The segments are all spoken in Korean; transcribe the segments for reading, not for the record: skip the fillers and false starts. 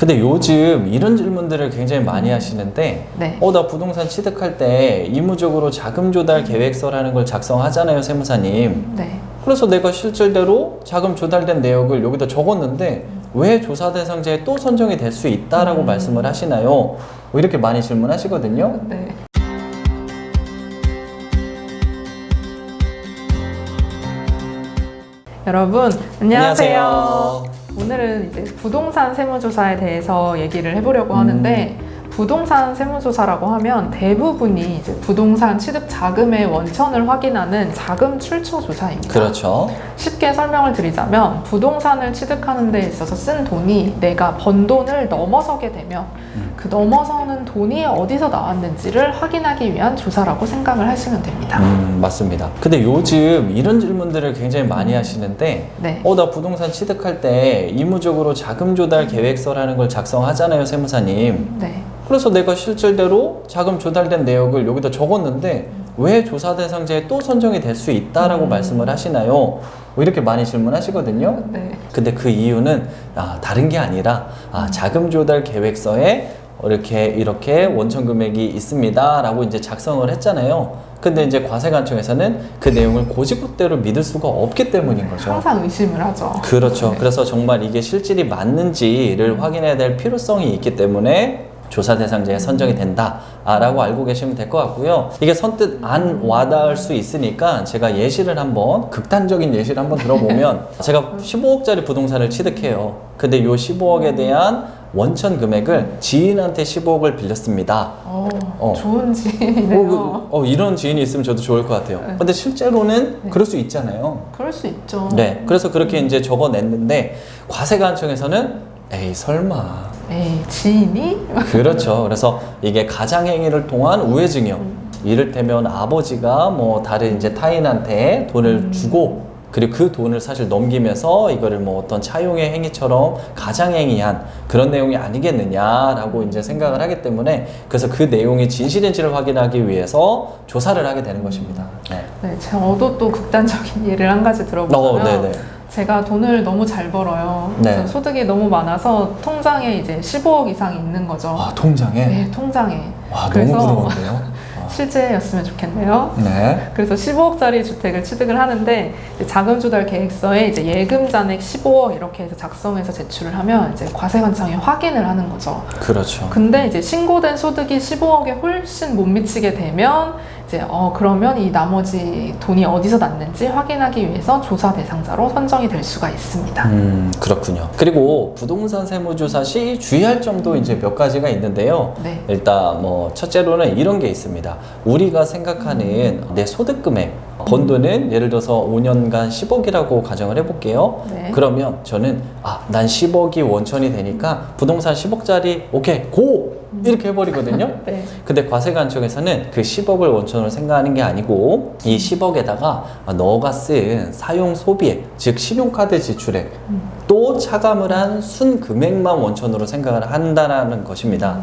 근데 요즘 이런 질문들을 굉장히 많이 하시는데 네. 나 부동산 취득할 때 의무적으로 자금 조달 계획서라는 걸 작성하잖아요, 세무사님. 네. 그래서 내가 실질대로 자금 조달된 내역을 여기다 적었는데 왜 조사 대상자에 또 선정이 될 수 있다라고 말씀을 하시나요? 뭐 이렇게 많이 질문하시거든요. 네. 여러분, 안녕하세요. 오늘은 이제 부동산 세무조사에 대해서 얘기를 해보려고 하는데, 부동산 세무조사라고 하면 대부분이 이제 부동산 취득 자금의 원천을 확인하는 자금 출처 조사입니다. 그렇죠. 쉽게 설명을 드리자면 부동산을 취득하는 데 있어서 쓴 돈이 내가 번 돈을 넘어서게 되면 그 넘어서는 돈이 어디서 나왔는지를 확인하기 위한 조사라고 생각을 하시면 됩니다. 맞습니다. 근데 요즘 이런 질문들을 굉장히 많이 하시는데 네. 나 부동산 취득할 때 의무적으로 자금 조달 계획서라는 걸 작성하잖아요, 세무사님. 네. 그래서 내가 실질대로 자금 조달된 내역을 여기다 적었는데 왜 조사 대상자에 또 선정이 될 수 있다라고 말씀을 하시나요? 뭐 이렇게 많이 질문하시거든요. 네. 근데 그 이유는 다른 게 아니라 자금 조달 계획서에 이렇게 원천 금액이 있습니다라고 이제 작성을 했잖아요. 근데 이제 과세관청에서는 그 내용을 고지고대로 믿을 수가 없기 때문인 거죠. 항상 의심을 하죠. 그렇죠. 네. 그래서 정말 이게 실질이 맞는지를 확인해야 될 필요성이 있기 때문에 조사 대상자에 선정이 된다라고 알고 계시면 될 것 같고요. 이게 선뜻 안 와닿을 수 있으니까 제가 예시를 한번, 극단적인 예시를 한번 들어보면 제가 15억짜리 부동산을 취득해요. 근데 이 15억에 대한 원천 금액을 지인한테 15억을 빌렸습니다. 좋은 지인이네요. 이런 지인이 있으면 저도 좋을 것 같아요. 네. 근데 실제로는 그럴 수 있잖아요. 그럴 수 있죠. 네, 그래서 그렇게 이제 적어냈는데 과세관청에서는 에이 설마. 에이, 지인이? 그렇죠. 그래서 이게 가장행위를 통한 우회증여. 이를테면 아버지가 뭐 다른 이제 타인한테 돈을 주고 그리고 그 돈을 사실 넘기면서 이거를 뭐 어떤 차용의 행위처럼 가장행위한 그런 내용이 아니겠느냐라고 이제 생각을 하기 때문에 그래서 그 내용이 진실인지를 확인하기 위해서 조사를 하게 되는 것입니다. 네. 네, 저도 또 극단적인 예를 한 가지 들어보자면 네네. 제가 돈을 너무 잘 벌어요. 네. 그래서 소득이 너무 많아서 통장에 이제 15억 이상이 있는 거죠. 통장에? 네, 통장에. 와, 그래서 너무 부러운데요? 실제였으면 좋겠네요. 네. 그래서 15억짜리 주택을 취득을 하는데 이제 자금 조달 계획서에 이제 예금 잔액 15억 이렇게 해서 작성해서 제출을 하면 이제 과세관청이 확인을 하는 거죠. 그렇죠. 근데 이제 신고된 소득이 15억에 훨씬 못 미치게 되면 이제 그러면 이 나머지 돈이 어디서 났는지 확인하기 위해서 조사 대상자로 선정이 될 수가 있습니다. 그렇군요. 그리고 부동산 세무조사 시 주의할 점도 이제 몇 가지가 있는데요. 네. 일단 뭐 첫째로는 이런 게 있습니다. 우리가 생각하는 내 소득 금액, 번 돈은 예를 들어서 5년간 10억이라고 가정을 해볼게요. 네. 그러면 저는 난 10억이 원천이 되니까 부동산 10억짜리 오케이 고! 이렇게 해버리거든요. 네. 근데 과세관청에서는 그 10억을 원천으로 생각하는 게 아니고 이 10억에다가 너가 쓴 사용 소비액, 즉 신용카드 지출액 또 차감을 한 순금액만 원천으로 생각을 한다는 것입니다.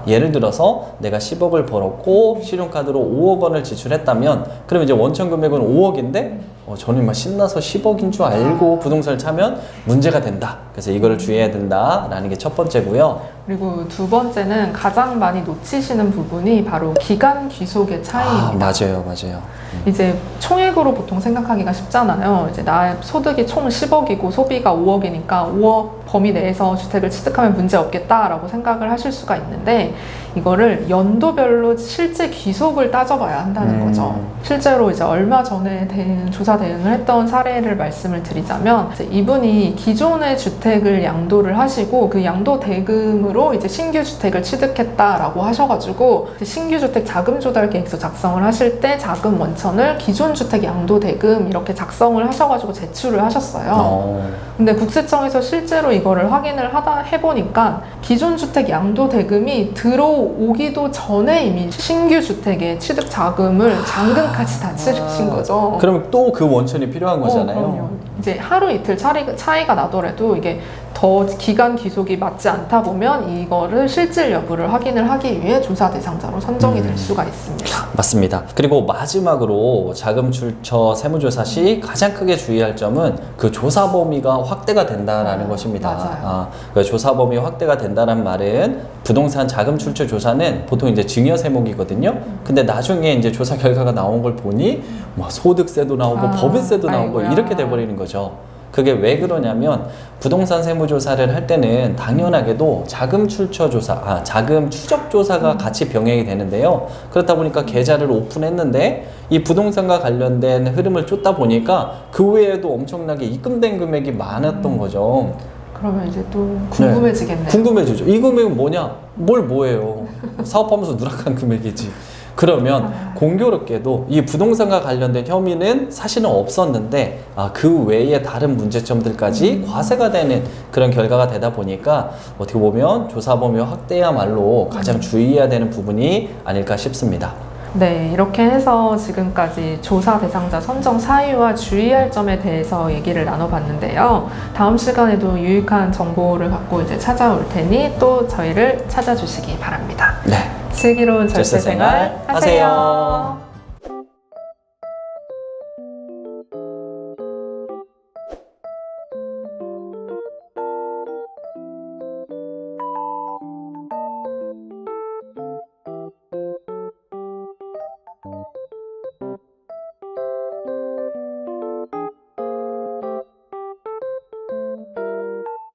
예를 들어서 내가 10억을 벌었고 신용카드로 5억 원을 지출했다면 그러면 이제 원천 금액은 5억인데 저는 막 신나서 10억인 줄 알고 부동산을 차면 문제가 된다. 그래서 이거를 주의해야 된다라는 게 첫 번째고요. 그리고 두 번째는 가장 많이 놓치시는 부분이 바로 기간 귀속의 차이입니다. 맞아요. 이제 총액으로 보통 생각하기가 쉽잖아요. 이제 나의 소득이 총 10억이고 소비가 5억이니까 5억 범위 내에서 주택을 취득하면 문제 없겠다라고 생각을 하실 수가 있는데 이거를 연도별로 실제 귀속을 따져봐야 한다는 거죠. 실제로 이제 얼마 전에 조사 대응을 했던 사례를 말씀을 드리자면 이제 이분이 기존의 주택을 양도를 하시고 그 양도 대금으로 이제 신규 주택을 취득했다라고 하셔가지고 이제 신규 주택 자금 조달 계획서 작성을 하실 때 자금 원천을 기존 주택 양도 대금 이렇게 작성을 하셔가지고 제출을 하셨어요. 근데 국세청에서 실제로 이거를 확인을 해보니까 기존 주택 양도 대금이 들어오기도 전에 이미 신규 주택의 취득 자금을 잔금까지 다 치르신 거죠. 그럼 또 그 원천이 필요한 거잖아요. 그럼요. 이제 하루 이틀 차이가 나더라도 이게 더 기간 기속이 맞지 않다 보면 이거를 실질 여부를 확인을 하기 위해 조사 대상자로 선정이 될 수가 있습니다. 맞습니다. 그리고 마지막으로 자금 출처 세무조사 시 가장 크게 주의할 점은 그 조사 범위가 확대가 된다라는 것입니다. 맞아요. 그 조사 범위 확대가 된다는 말은 부동산 자금 출처 조사는 보통 이제 증여 세목이거든요. 근데 나중에 이제 조사 결과가 나온 걸 보니 뭐 소득세도 나오고 법인세도 나오고 아이고야. 이렇게 돼버리는 거죠. 그게 왜 그러냐면 부동산 세무조사를 할 때는 당연하게도 자금 출처 조사, 자금 추적 조사가 같이 병행이 되는데요. 그렇다 보니까 계좌를 오픈했는데 이 부동산과 관련된 흐름을 쫓다 보니까 그 외에도 엄청나게 입금된 금액이 많았던 거죠. 그러면 이제 또 궁금해지겠네요. 궁금해지죠. 이 금액은 뭐냐? 뭘 뭐예요? 사업하면서 누락한 금액이지. 그러면 공교롭게도 이 부동산과 관련된 혐의는 사실은 없었는데 그 외에 다른 문제점들까지 과세가 되는 그런 결과가 되다 보니까 어떻게 보면 조사 범위 확대야말로 가장 주의해야 되는 부분이 아닐까 싶습니다. 네, 이렇게 해서 지금까지 조사 대상자 선정 사유와 주의할 점에 대해서 얘기를 나눠봤는데요. 다음 시간에도 유익한 정보를 갖고 이제 찾아올 테니 또 저희를 찾아주시기 바랍니다. 네. 슬기로운 절세생활 하세요.